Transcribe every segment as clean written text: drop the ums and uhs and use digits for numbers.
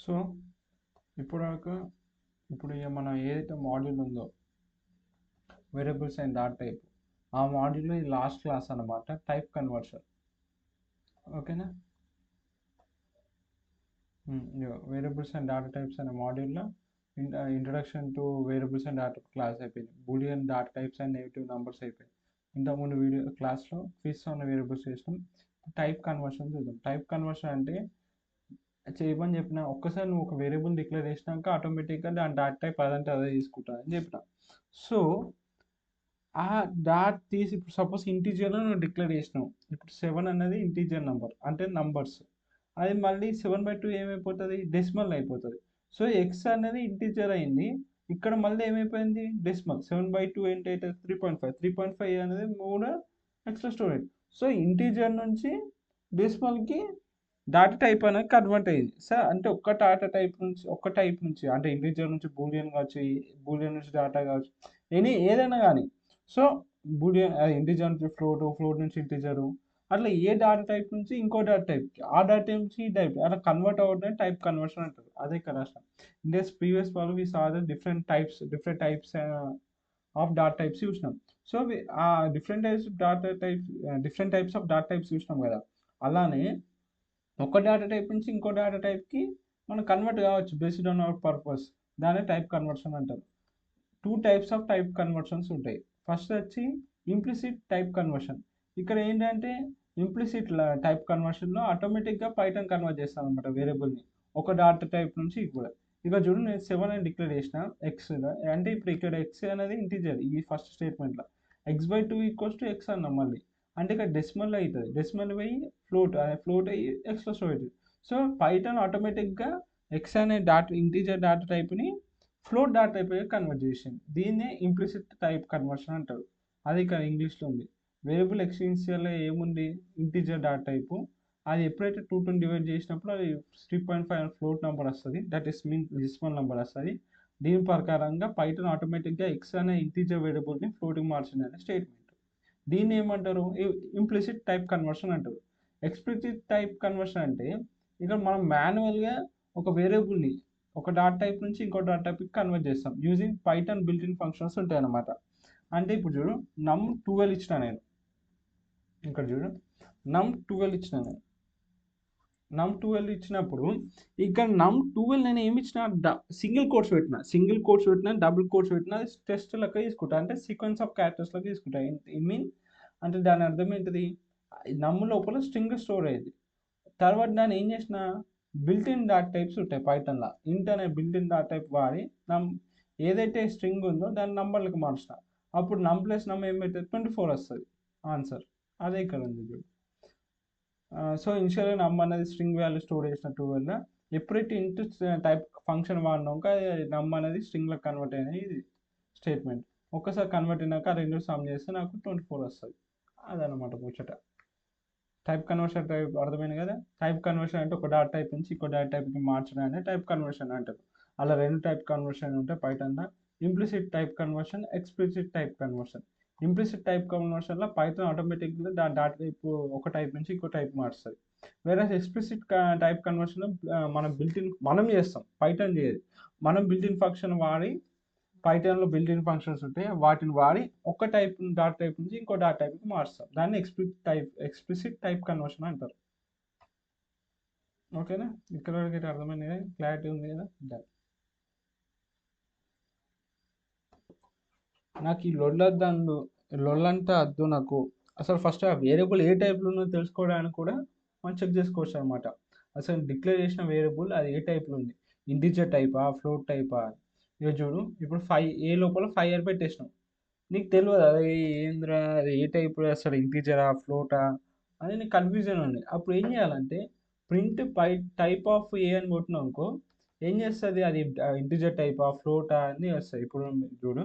So ఇప్పుడు మన ఏదైతే మాడ్యూల్ ఉందో వేరియబుల్స్ అండ్ డాట్ టైప్, ఆ మాడ్యూల్లో ఇది లాస్ట్ క్లాస్ అనమాట, టైప్ కన్వర్షన్. ఓకేనా? వేరియబుల్స్ అండ్ డాటా టైప్స్ అనే మాడ్యూల్లో introduction to variables and data class అయిపోయింది. Boolean data types and negative numbers అయిపోయింది. ఇంతకుముందు వీడియో క్లాస్లో ఫిక్స్ ఉన్న వేరియబుల్స్ చేసినాం. టైప్ కన్వర్షన్ చూద్దాం. టైప్ కన్వర్షన్ అంటే చేయమని చెప్పిన ఒక్కసారి నువ్వు ఒక వేరియబుల్ డిక్లేర్ చేసినాక ఆటోమేటిక్గా దాని డాట్ టైప్ అదంటే అదే తీసుకుంటా అని చెప్పిన. సో ఆ డాట్ తీసి ఇప్పుడు సపోజ్ ఇంటీజర్లో నువ్వు డిక్లేర్ చేసినావు. ఇప్పుడు 7 అనేది ఇంటీజర్ నెంబర్ అంటే నంబర్స్. అది మళ్ళీ 7/2 ఏమైపోతుంది? డెసిమల్ అయిపోతుంది. సో ఎక్స్ అనేది ఇంటీజర్ అయింది, ఇక్కడ మళ్ళీ ఏమైపోయింది? డెసిమల్. 7/2 ఏంటి అయితే 3.5. 3.5 అనేది కూడా ఎక్స్ట్రా స్టోరేజ్. సో ఇంటీజర్ నుంచి డెసిమల్కి డాటా టైప్ అనేది కన్వర్ట్ అయ్యింది సార్. అంటే ఒక్క డాటా టైప్ నుంచి ఒక్క టైప్ నుంచి అంటే ఇంటీజర్ నుంచి బూలియన్ కావచ్చు, బూలియన్ నుంచి డాటా కావచ్చు, ఏదైనా కానీ. సో బూలియన్ ఇంటీజర్ నుంచి ఫ్లోట్ నుంచి ఇంటీజరు, అట్లా ఏ డాటా టైప్ నుంచి ఇంకో డాటా టైప్కి, ఆ డాటా టైప్ నుంచి ఈ టైప్ అట్లా కన్వర్ట్ అవ్వడం టైప్ కన్వర్షన్ అంటారు. అదే ఇక్కడ రాష్ట్రం. ఇన్ దిస్ ప్రీవియస్ వాళ్ళు we saw the different types of data types చూసినాం. సో ఆ different types of data types చూసినాం కదా. అలానే ఒక డాటా టైప్ నుంచి ఇంకో డాటా టైప్కి మనం కన్వర్ట్ కావచ్చు బేస్డ్ ఆన్ అవర్ పర్పస్. దాన్ని టైప్ కన్వర్షన్ అంటారు. 2 టైప్స్ ఆఫ్ టైప్ కన్వర్షన్స్ ఉంటాయి. ఫస్ట్ వచ్చి ఇంప్లిసిట్ టైప్ కన్వర్షన్. ఇక్కడ ఏంటంటే ఇంప్లిసిట్ టైప్ కన్వర్షన్లో ఆటోమేటిక్గా పైథాన్ కన్వర్ట్ చేస్తాను అనమాట వేరియబుల్ని ఒక డాటా టైప్ నుంచి కూడా. ఇక చూడు, నేను 7 అని డిక్లేర్ చేసిన ఎక్స్ అంటే ఇప్పుడు ఇక్కడ ఎక్స్ అనేది ఇంటీజర్ ఈ ఫస్ట్ స్టేట్మెంట్లో. x/2 = x అన్నాం మళ్ళీ. అంటే ఇక్కడ డెసిమల్ అవుతుంది, డెసిమల్ పోయి ఫ్లోట్ అయ్యి ఎక్స్లో స్టోర్ అవుతుంది. సో పైథాన్ ఆటోమేటిక్గా ఎక్స్ అనే ఇంటీజర్ డాటా టైప్ని ఫ్లోట్ డాటా టైప్గా కన్వర్ట్ చేసింది. దీన్నే ఇంప్లిసిట్ టైప్ కన్వర్షన్ అంటారు. అది ఇక్కడ ఇంగ్లీష్లో ఉంది. వేరియబుల్ ఎక్స్టెన్షియల్లో ఏముంది? Integer data type. అది ఎప్పుడైతే 2తో డివైడ్ చేసినప్పుడు అది 3.5 ఫ్లోట్ నెంబర్ వస్తుంది, that is mean decimal number వస్తుంది. దీని ప్రకారంగా పైథాన్ ఆటోమేటిక్గా ఎక్స్ అనే ఇంటీజర్ వేరియబుల్ని ఫ్లోటింగ్ మార్చింది అనే స్టేట్మెంట్. దీన్ని ఏమంటారు? ఇంప్లిసిట్ టైప్ కన్వర్షన్ అంటారు. ఎక్స్ప్లిసిట్ టైప్ కన్వర్షన్ అంటే ఇక్కడ మనం మాన్యువల్గా ఒక వేరియబుల్ని ఒక డాటా టైప్ నుంచి ఇంకో డాటా టైప్కి కన్వర్ట్ చేస్తాం యూజింగ్ పైథాన్ బిల్ట్-ఇన్ ఫంక్షన్స్ ఉంటాయి అన్నమాట. అంటే ఇప్పుడు చూడు, num12 ఇచ్చిన నేను, ఇక్కడ చూడు num12 ఇచ్చిన నేను. num12 ఇచ్చినప్పుడు ఇక్కడ num12 నేను ఏమి ఇచ్చిన? సింగిల్ కోట్స్ పెట్టిన, డబుల్ కోట్స్ పెట్టిన, టెస్ట్ లెక్క తీసుకుంటా, అంటే సీక్వెన్స్ ఆఫ్ క్యారెక్టర్స్ లెక్క తీసుకుంటా. మీన్ అంటే దాని అర్థం ఏంటిది? నమ్ లోపల స్ట్రింగ్ స్టోర్ అయ్యేది. తర్వాత దాన్ని ఏం చేసిన? బిల్ట్-ఇన్ డాటా టైప్స్ ఉంటాయి పైథాన్లో. ఇంట్ అనే బిల్ట్-ఇన్ డాటా టైప్ వాడి ఏదైతే స్ట్రింగ్ ఉందో దాని నంబర్లకు మార్చిన. అప్పుడు నమ్ ప్లస్ నమ్ ఏమైతే 24 వస్తుంది ఆన్సర్. అదే ఇక్కడ ఉంది చూడు. సో ఇనిషియల్గా నమ్ అనేది స్ట్రింగ్ వాల్యూ స్టోర్ చేసిన 12. ఎప్పుడైతే ఇంట్ టైప్ ఫంక్షన్ వాడినాక నమ్ అనేది స్ట్రింగ్లకు కన్వర్ట్ అయిన ఇది స్టేట్మెంట్. ఒక్కసారి కన్వర్ట్ అయినాక రెండు సమ్ చేస్తే నాకు 24 వస్తుంది. అదనమాట ముచ్చట. టైప్ కన్వర్షన్ టైప్ అర్థమైంది కదా. టైప్ కన్వర్షన్ అంటే ఒక డాటా టైప్ నుంచి ఇంకో డాటా టైప్కి మార్చడం అనేది టైప్ కన్వర్షన్ అంటారు. అలా 2 టైప్ కన్వర్షన్ ఉంటాయి పైథాన్లో. Implicit type conversion, explicit type conversion. Implicit type కన్వర్షన్లో పైథాన్ ఆటోమేటిక్గా డాటా టైప్ ఒక టైప్ నుంచి ఇంకో టైప్ మారుస్తుంది. వేరే ఎక్స్ప్లిసిట్ టైప్ కన్వర్షన్లో మనం చేస్తాం, పైథాన్ చేయదు. మనం బిల్ట్-ఇన్ ఫంక్షన్ వాడి పైథాన్లో బిల్ట్-ఇన్ ఫంక్షన్స్ ఉంటాయి, వాటిని వాడి ఒక డాటా టైప్ నుంచి ఇంకో డాటా టైప్కి మారుస్తాం. దాన్ని ఎక్స్ప్లిసిట్ టైప్ కన్వర్షన్ అంటారు. ఓకేనా? ఇక్కడ వరకు అర్థమైంది కదా, క్లారిటీ ఉంది కదా. నాకు ఈ లొల్లంతా వద్దు నాకు. అసలు ఫస్ట్ ఆ వేరియబుల్ ఏ టైప్లో ఉందో తెలుసుకోవడానికి కూడా మనం చెక్ చేసుకోవచ్చు అనమాట. అసలు డిక్లేర్ చేసిన వేరియబుల్ అది ఏ టైప్లో ఉంది, ఇంటిజర్ టైపా, ఫ్లోట్ టైపా. ఇక చూడు, ఇప్పుడు 5 ఏ లోపల 5 అని పెట్టేసినాం. నీకు తెలియదు అది ఏంద్రా, అది ఏ టైప్, అసలు ఇంటీజరా ఫ్లోటా అని నీకు కన్ఫ్యూజన్ ఉంది. అప్పుడు ఏం చేయాలంటే ప్రింట్ టైప్ ఆఫ్ ఏ అని కొట్టినాం అనుకో, ఏం చేస్తుంది? అది ఇంటీజర్ టైపా ఫ్లోటా అని వస్తుంది. ఇప్పుడు చూడు,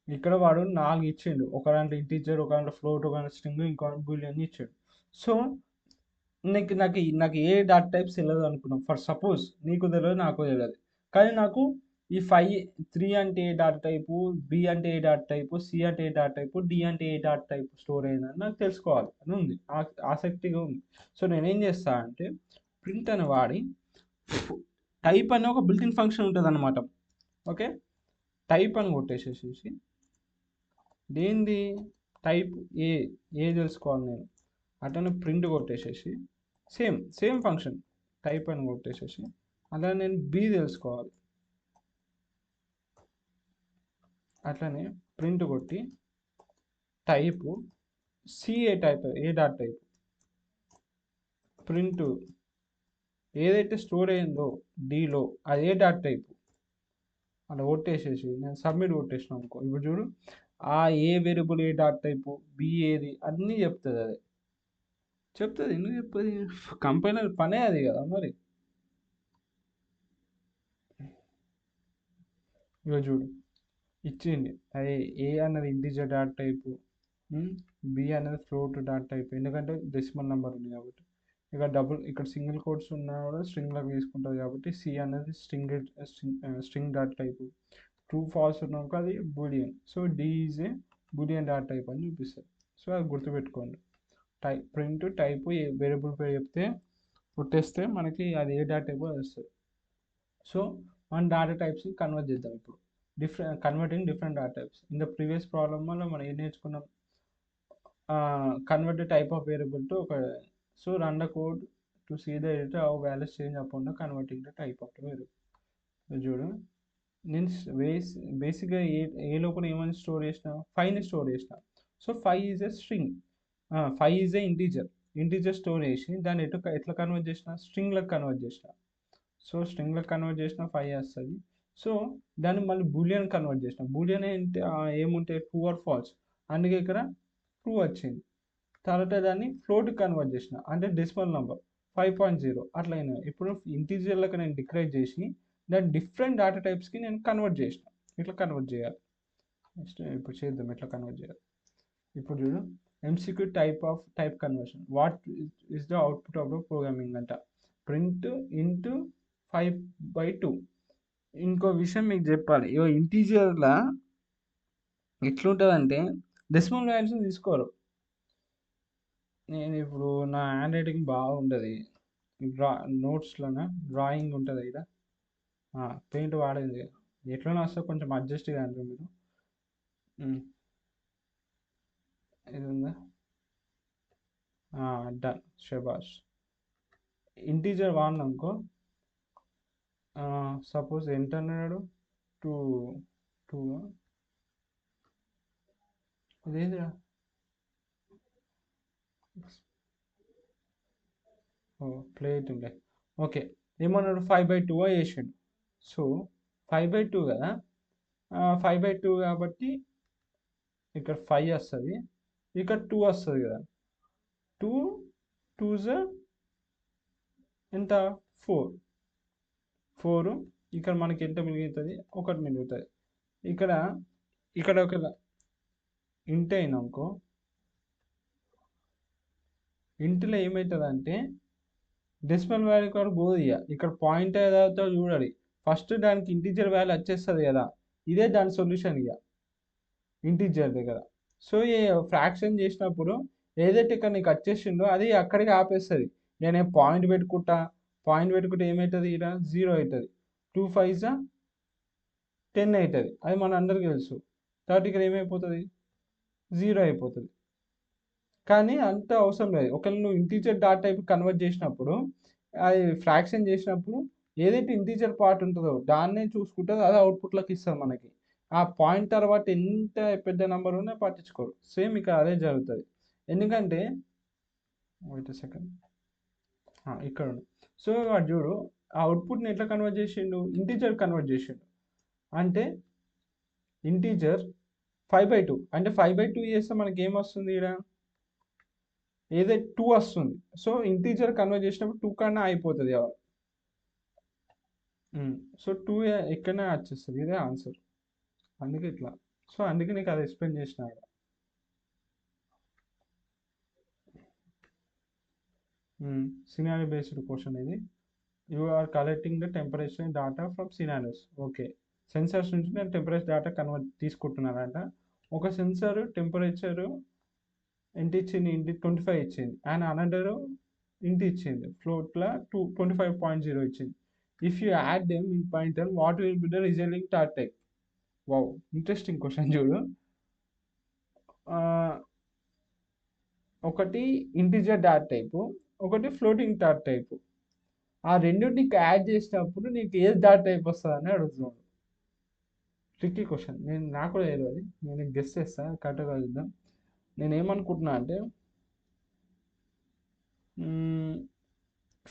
ఇక్కడ వాడు 4 ఇచ్చిండు. ఒక దాంట్లో ఇంటీజర్, ఒక దాంట్లో ఫ్లోట్, ఒక దాంట్లో స్ట్రింగ్, ఇంకో బూలియన్ ఇచ్చాడు. సో నాకు ఏ డాటా టైప్స్ తెలియదు అనుకున్నాం. ఫర్ సపోజ్ నీకు తెలియదు, నాకు తెలియదు, కానీ నాకు ఈ 3 అంటే ఏ డాటా టైపు, బి అంటే ఏ డాటా టైపు, సి అంటే ఏ డాటా టైపు, డి అంటే ఏ డాటా టైపు స్టోర్ అయిందని నాకు తెలుసుకోవాలి అని ఉంది, ఆసక్తిగా ఉంది. సో నేనేం చేస్తా అంటే ప్రింట్ అని వాడి టైప్ అనే ఒక బిల్టిన్ ఫంక్షన్ ఉంటుంది అనమాట. ఓకే, టైప్ అని కొట్టేసేసి దేనిది టైప్ ఏ తెలుసుకోవాలి నేను, అట్లనే ప్రింట్ కొట్టేసేసి సేమ్ ఫంక్షన్ టైప్ అని కొట్టేసేసి అలా నేను బి తెలుసుకోవాలి. అట్లనే ప్రింట్ కొట్టి type C A dot type print ఏదైతే స్టోర్ అయిందో డీలో అది ఏ డాట్ టైప్ అలా కొట్టేసేసి నేను సబ్మిట్ కొట్టేసిన అనుకో, ఇప్పుడు చూడు ఆ ఏ variable A dot type B ఏది అన్నీ చెప్తుంది. అది చెప్తుంది, ఎందుకు చెప్తుంది, కంపైలర్ పనే అది కదా మరి. ఇక చూడు ఇచ్చింది అది ఏ అన్నది ఇంటిజర్ డాట్ టైపు, బి అనేది ఫ్లోట్ డాట్ టైప్ ఎందుకంటే డెసిమల్ నెంబర్ ఉంది కాబట్టి. ఇక ఇక్కడ సింగిల్ కోడ్స్ ఉన్నా కూడా స్ట్రింగ్లోకి తీసుకుంటుంది కాబట్టి సి అనేది string dot type. True false ఉన్నాక అది Boolean, so D is a Boolean dot type అని చూపిస్తుంది. సో అది గుర్తుపెట్టుకోండి. ప్రింట్ టైపు ఏ వేరియబుల్ పేరు చెప్తే కొట్టేస్తే మనకి అది ఏ డాట్ టైప్ అది వస్తుంది. సో మన డాటా టైప్స్ని కన్వర్ట్ చేద్దాం ఇప్పుడు. Converting different data types. In the previous problem వల్ల మనం ఏం నేర్చుకున్నాం, convert type of variable to ఒక, so run the code to see the editor how values change upon the converting the type of the variable. చూడు నేను బేసిక్గా ఏ లోపల ఏమైనా స్టోర్ చేసిన, 5ని స్టోర్ చేసిన. So 5 is a string, 5 is a integer store చేసి దాన్ని ఎట్లా కన్వర్ట్ చేసిన, స్ట్రింగ్లకు కన్వర్ట్ చేసిన. సో స్ట్రింగ్లకు కన్వర్ట్ చేసిన 5 వస్తుంది. సో దాన్ని మళ్ళీ బూలియన్ కన్వర్ట్ చేసిన. బూలియన్ ఏంటి, ఏముంటాయి ట్రూ ఆర్ ఫాల్స్, అందుకే ఇక్కడ ట్రూ వచ్చింది. తర్వాత దాన్ని ఫ్లోట్కి కన్వర్ట్ చేసిన, అంటే డెసిమల్ నెంబర్ 5.0 అట్లా అయినా. ఇప్పుడు ఇంటీజర్లకు నేను డిక్లేర్ చేసి దాని డిఫరెంట్ డేటా టైప్స్కి నేను కన్వర్ట్ చేసిన. ఇట్లా కన్వర్ట్ చేయాలి. నెక్స్ట్ ఇప్పుడు చేద్దాం ఎట్లా కన్వర్ట్ చేయాలి. ఇప్పుడు చూడు MCQ type conversion, what is the output of the programming అంట. Print into 5/2. ఇంకో విషయం మీకు చెప్పాలి, ఇగో ఇంటీజర్లా ఎట్లుంటుందంటే డెసిమల్ వాల్యూస్ తీసుకోరు. నేను ఇప్పుడు నా హ్యాండ్ రైటింగ్ బాగుంటుంది, నోట్స్లోనే డ్రాయింగ్ ఉంటుంది ఇక్కడ, పెయింట్ వాడేది ఎట్లనో వస్తే కొంచెం అడ్జస్ట్ కాదు మీరు. ఇది ఉందా, డన్ షబాష్. ఇంటీజర్ వాడినాకో సపోజ్ ఎంత అన్నాడు, 2 అదేంటిరా, ప్లే అవుతుండే. ఓకే, ఏమన్నాడు 5/2 వేసాడు. సో 5/2 కదా, 5/2 కాబట్టి ఇక్కడ 5 వస్తుంది, ఇక్కడ 2 వస్తుంది కదా. 2 2s ఎంత, 4. ఇక్కడ మనకి ఎంత మిగులుతుంది, 1 మిగులుతుంది. ఇక్కడ ఒక ఇంట్ అయినాకో, ఇంట్లో ఏమవుతుంది అంటే డెసిమల్ వాల్యూ కూడా పోదు. ఇక్కడ పాయింట్ ఏదైతే చూడాలి, ఫస్ట్ దానికి ఇంటీజర్ వాల్యూ వచ్చేస్తుంది కదా, ఇదే దాని సొల్యూషన్ ఇంటీజర్ దగ్గర. సో ఈ ఫ్రాక్షన్ చేసినప్పుడు ఏదైతే ఇక్కడ నీకు వచ్చేసిందో అది అక్కడికి ఆపేస్తుంది. నేను పాయింట్ పెట్టుకుంటే ఏమవుతుంది, ఇక్కడ 0 అవుతుంది. 2 5s 10 అవుతుంది, అది మన అందరికీ తెలుసు. కాబట్టి ఇక్కడ ఏమైపోతుంది, 0 అయిపోతుంది. కానీ అంత అవసరం లేదు. ఒకవేళ నువ్వు ఇంటీజర్ డాట్ టైప్ కన్వర్ట్ చేసినప్పుడు, అది ఫ్రాక్షన్ చేసినప్పుడు ఏదైతే ఇంటీజర్ పార్ట్ ఉంటుందో దాన్నే చూసుకుంటుంది, అది అవుట్పుట్లోకి ఇస్తుంది మనకి. ఆ పాయింట్ తర్వాత ఎంత పెద్ద నెంబర్ ఉన్నా పట్టించుకోరు. సేమ్ ఇక్కడ అదే జరుగుతుంది. ఎందుకంటే వెయిట్ సెకండ్, ఇక్కడ సో వాడు చూడు ఆ అవుట్పుట్ని ఎట్లా కన్వర్ట్ చేసిండు, ఇంటీజర్ కన్వర్ట్ చేసిండు. అంటే ఇంటీజర్ 5/2 అంటే 5/2 చేస్తే మనకి ఏమొస్తుంది, ఇక్కడ ఏదైతే 2 వస్తుంది. సో ఇంటీజర్ కన్వర్ట్ చేసినప్పుడు 2 కన్నా అయిపోతుంది. సో 2 ఎక్కడనే వచ్చేస్తుంది, ఇదే ఆన్సర్. అందుకే ఇట్లా. సో అందుకే నీకు అది ఎక్స్ప్లెయిన్ చేసిన. సినారియో బేస్డ్ క్వశ్చన్ ఇది. You are collecting the temperature data from scenarios. Okay, sensors నుంచి నేను టెంపరేచర్ డేటా తీసుకుంటున్నానంట. ఒక సెన్సర్ టెంపరేచరు ఎంత ఇచ్చింది, 25 ఇచ్చింది, అండ్ అనదర్ ఇంటి ఇచ్చింది ఫ్లోట్లో 25.0 ఇచ్చింది. If you add them in Python what will be the resulting dot type. Wow, interesting question చూడు. ఒకటి ఇంటిజర్ డాట్ టైపు, ఒకటి ఫ్లోటింగ్ డాట్ టైపు. ఆ రెండింటికి యాడ్ చేసినప్పుడు నీకు ఏది డాట్ టైప్ వస్తుంది అని అడుగుతున్నాడు. Tricky question. నాకు కూడా తెలియదు, నేను గెస్ చేస్తాను, కరెక్ట్గా చూద్దాం. నేను ఏమనుకుంటున్నా అంటే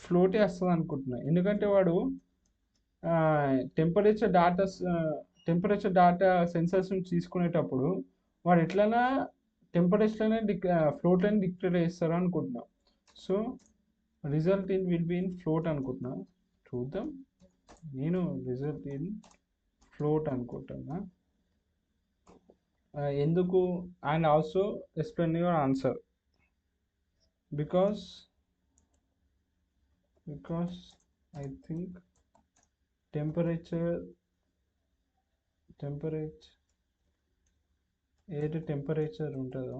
ఫ్లోటే వస్తుంది అనుకుంటున్నా. ఎందుకంటే వాడు టెంపరేచర్ డాటా సెన్సర్స్ నుంచి తీసుకునేటప్పుడు వాడు ఎట్లైనా టెంపరేచర్లోనే ఫ్లోట్లోనే డిక్లేర్ చేస్తారు అనుకుంటున్నా. So result in will be in float అనుకుంటున్నా. చూద్దాం. నేను రిజల్ట్ ఇన్ ఫ్లోట్ అనుకుంటున్నా. ఎందుకు? And also explain your answer. because I think temperature ఏది టెంపరేచర్ ఉంటుందో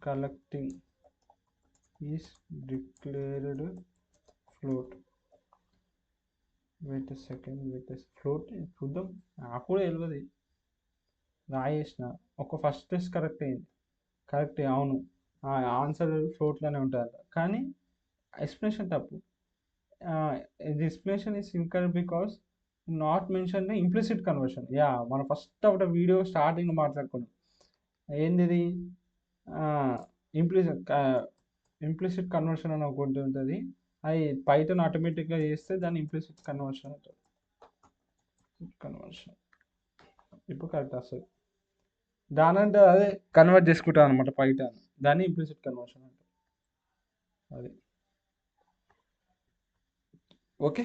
collecting is declared float. Wait second, float చూద్దాం. నాకు కూడా తెలియదు, రాయేసిన. ఒక ఫస్ట్ టెస్ట్ కరెక్ట్ అయింది. కరెక్టే, అవును, ఆన్సర్ ఫ్లోట్లోనే ఉంటుంది. కానీ ఎక్స్ప్లెనేషన్ తప్పు. The explanation is incorrect because not mention implicit conversion. Yeah, మనం ఫస్ట్ ఒక వీడియో స్టార్టింగ్ మాట్లాడుకున్నాం. ఏంది ఇంప్లిసిట్ కన్వర్షన్ అని ఒకటి ఉంటుంది. అది పైథాన్ ఆటోమేటిక్గా చేస్తే దాన్ని ఇంప్లిసిట్ కన్వర్షన్ అంటారు. ఇప్పుడు కరెక్ట్ వస్తుంది. దానంటే అదే కన్వర్ట్ చేసుకుంటాం అనమాట పైథాన్. దాన్ని ఇంప్లిసిట్ కన్వర్షన్ అంటారు. అది ఓకే.